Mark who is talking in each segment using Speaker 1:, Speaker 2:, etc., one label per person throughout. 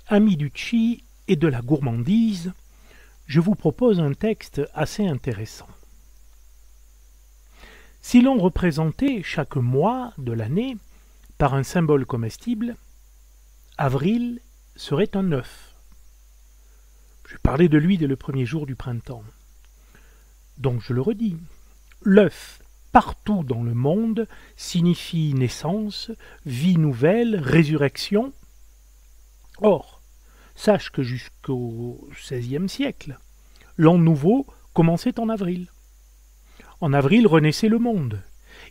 Speaker 1: Amis du chi et de la gourmandise, je vous propose un texte assez intéressant. Si l'on représentait chaque mois de l'année par un symbole comestible, avril serait un œuf. Je parlais de lui dès le premier jour du printemps. Donc je le redis, l'œuf partout dans le monde signifie naissance, vie nouvelle, résurrection. Or, sache que jusqu'au XVIe siècle, l'an nouveau commençait en avril. En avril renaissait le monde.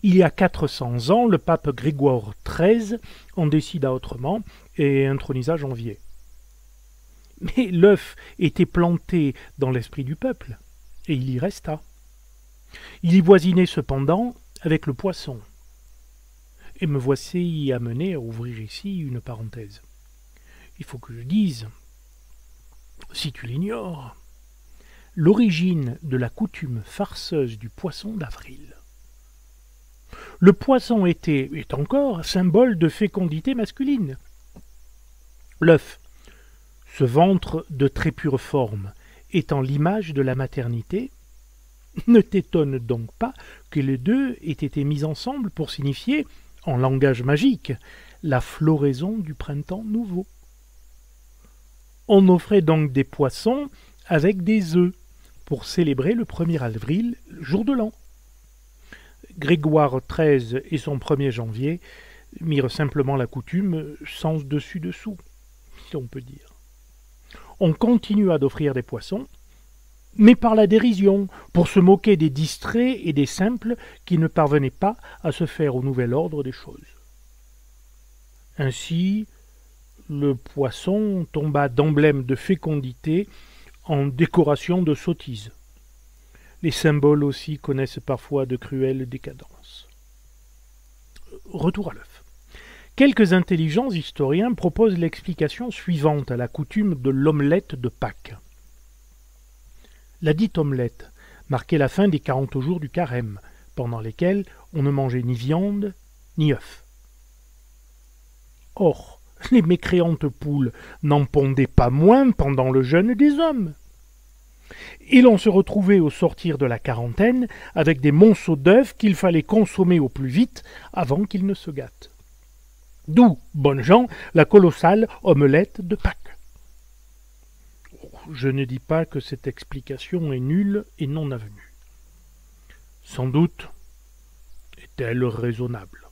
Speaker 1: Il y a 400 ans, le pape Grégoire XIII en décida autrement et intronisa janvier. Mais l'œuf était planté dans l'esprit du peuple, et il y resta. Il y voisinait cependant avec le poisson. Et me voici amené à ouvrir ici une parenthèse. Il faut que je dise, si tu l'ignores, l'origine de la coutume farceuse du poisson d'avril. Le poisson est encore symbole de fécondité masculine. L'œuf, ce ventre de très pure forme, étant l'image de la maternité, ne t'étonne donc pas que les deux aient été mis ensemble pour signifier, en langage magique, la floraison du printemps nouveau. On offrait donc des poissons avec des œufs pour célébrer le 1er avril, jour de l'an. Grégoire XIII et son 1er janvier mirent simplement la coutume sans dessus-dessous, si on peut dire. On continua d'offrir des poissons, mais par la dérision, pour se moquer des distraits et des simples qui ne parvenaient pas à se faire au nouvel ordre des choses. Ainsi, le poisson tomba d'emblème de fécondité en décoration de sottise. Les symboles aussi connaissent parfois de cruelles décadences. Retour à l'œuf. Quelques intelligents historiens proposent l'explication suivante à la coutume de l'omelette de Pâques. La dite omelette marquait la fin des 40 jours du carême, pendant lesquels on ne mangeait ni viande ni œufs. Or, les mécréantes poules n'en pondaient pas moins pendant le jeûne des hommes. Et l'on se retrouvait au sortir de la quarantaine avec des monceaux d'œufs qu'il fallait consommer au plus vite avant qu'ils ne se gâtent. D'où, bonnes gens, la colossale omelette de Pâques. Je ne dis pas que cette explication est nulle et non avenue. Sans doute est-elle raisonnable.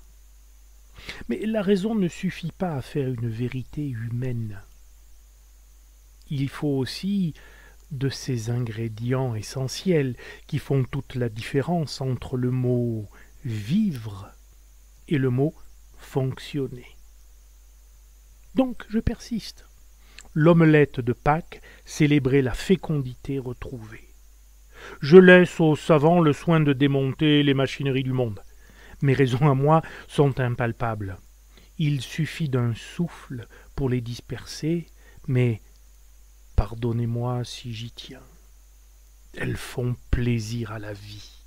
Speaker 1: Mais la raison ne suffit pas à faire une vérité humaine. Il faut aussi de ces ingrédients essentiels qui font toute la différence entre le mot « vivre » et le mot « fonctionner ». Donc je persiste. L'omelette de Pâques célébrait la fécondité retrouvée. Je laisse aux savants le soin de démonter les machineries du monde. Mes raisons à moi sont impalpables. Il suffit d'un souffle pour les disperser, mais pardonnez-moi si j'y tiens. Elles font plaisir à la vie.